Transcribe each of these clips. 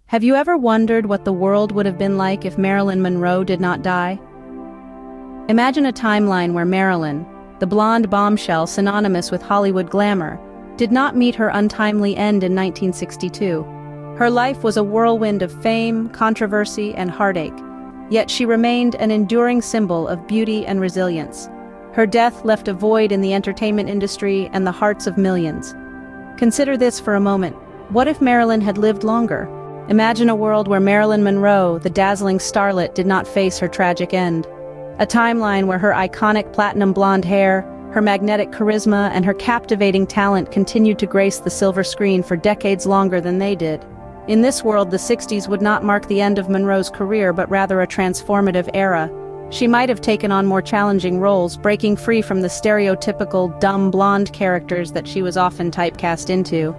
Have you ever wondered what the world would have been like if Marilyn Monroe did not die? Imagine a timeline where Marilyn, the blonde bombshell synonymous with Hollywood glamour, did not meet her untimely end in 1962. Her life was a whirlwind of fame, controversy, and heartache, yet she remained an enduring symbol of beauty and resilience. Her death left a void in the entertainment industry and the hearts of millions. Consider this for a moment. What if Marilyn had lived longer? Imagine a world where Marilyn Monroe, the dazzling starlet, did not face her tragic end. A timeline where her iconic platinum blonde hair, her magnetic charisma, and her captivating talent continued to grace the silver screen for decades longer than they did. In this world, the 60s would not mark the end of Monroe's career, but rather a transformative era. She might have taken on more challenging roles, breaking free from the stereotypical dumb blonde characters that she was often typecast into.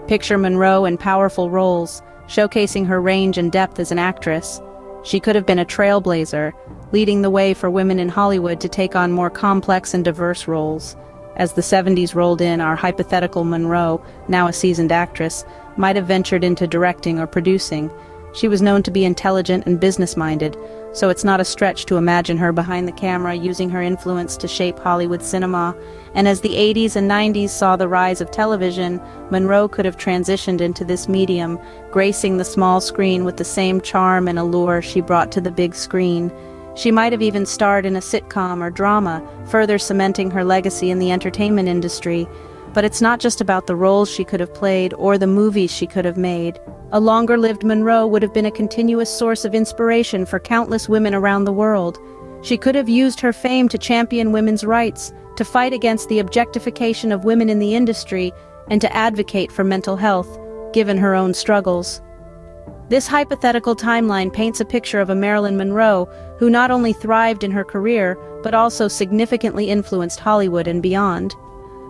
Picture Monroe in powerful roles, showcasing her range and depth as an actress. She could have been a trailblazer, leading the way for women in Hollywood to take on more complex and diverse roles. As the 70s rolled in, our hypothetical Monroe, now a seasoned actress, might have ventured into directing or producing. She was known to be intelligent and business-minded, so it's not a stretch to imagine her behind the camera using her influence to shape Hollywood cinema. And as the 80s and 90s saw the rise of television, Monroe could have transitioned into this medium, gracing the small screen with the same charm and allure she brought to the big screen. She might have even starred in a sitcom or drama, further cementing her legacy in the entertainment industry. But it's not just about the roles she could have played or the movies she could have made. A longer-lived Monroe would have been a continuous source of inspiration for countless women around the world. She could have used her fame to champion women's rights, to fight against the objectification of women in the industry, and to advocate for mental health, given her own struggles. This hypothetical timeline paints a picture of a Marilyn Monroe who not only thrived in her career, but also significantly influenced Hollywood and beyond.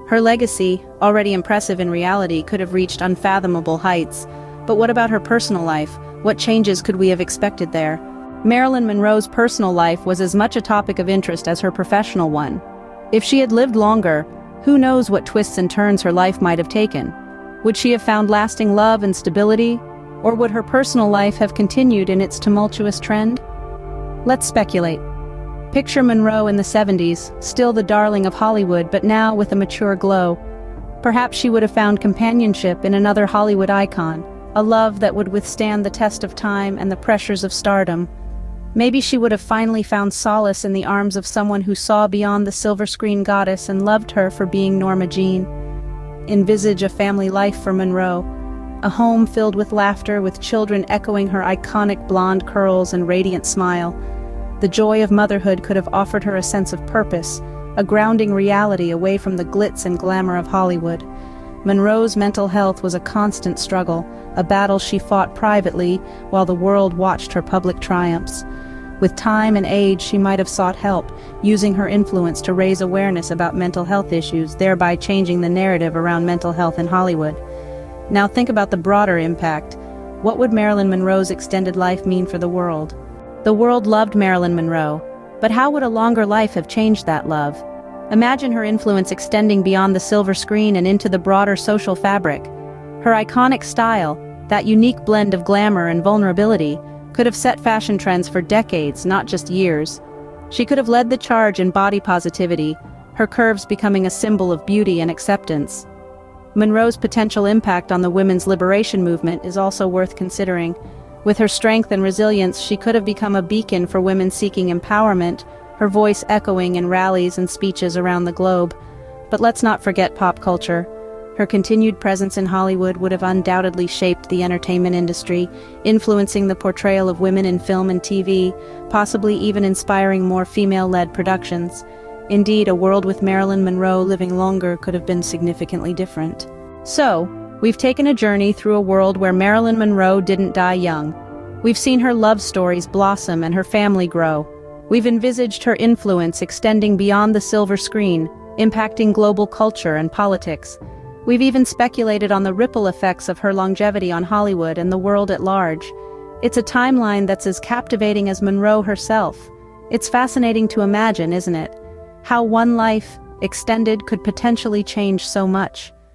Her legacy, already impressive in reality, could have reached unfathomable heights. But what about her personal life? What changes could we have expected there? Marilyn Monroe's personal life was as much a topic of interest as her professional one. If she had lived longer, who knows what twists and turns her life might have taken? Would she have found lasting love and stability? Or would her personal life have continued in its tumultuous trend? Let's speculate. Picture Monroe in the 70s, still the darling of Hollywood, but now with a mature glow. Perhaps she would have found companionship in another Hollywood icon, a love that would withstand the test of time and the pressures of stardom. Maybe she would have finally found solace in the arms of someone who saw beyond the silver screen goddess and loved her for being Norma Jean. Envisage a family life for Monroe, a home filled with laughter, with children echoing her iconic blonde curls and radiant smile. The joy of motherhood could have offered her a sense of purpose, a grounding reality away from the glitz and glamour of Hollywood. Monroe's mental health was a constant struggle, a battle she fought privately while the world watched her public triumphs. With time and age, she might have sought help, using her influence to raise awareness about mental health issues, thereby changing the narrative around mental health in Hollywood. Now think about the broader impact. What would Marilyn Monroe's extended life mean for the world? The world loved Marilyn Monroe, but how would a longer life have changed that love? Imagine her influence extending beyond the silver screen and into the broader social fabric. Her iconic style, that unique blend of glamour and vulnerability, could have set fashion trends for decades, not just years. She could have led the charge in body positivity, her curves becoming a symbol of beauty and acceptance. Monroe's potential impact on the women's liberation movement is also worth considering. With her strength and resilience, she could have become a beacon for women seeking empowerment, her voice echoing in rallies and speeches around the globe. But let's not forget pop culture. Her continued presence in Hollywood would have undoubtedly shaped the entertainment industry, influencing the portrayal of women in film and TV, possibly even inspiring more female-led productions. Indeed, a world with Marilyn Monroe living longer could have been significantly different. So, we've taken a journey through a world where Marilyn Monroe didn't die young. We've seen her love stories blossom and her family grow. We've envisaged her influence extending beyond the silver screen, impacting global culture and politics. We've even speculated on the ripple effects of her longevity on Hollywood and the world at large. It's a timeline that's as captivating as Monroe herself. It's fascinating to imagine, isn't it? How one life, extended, could potentially change so much.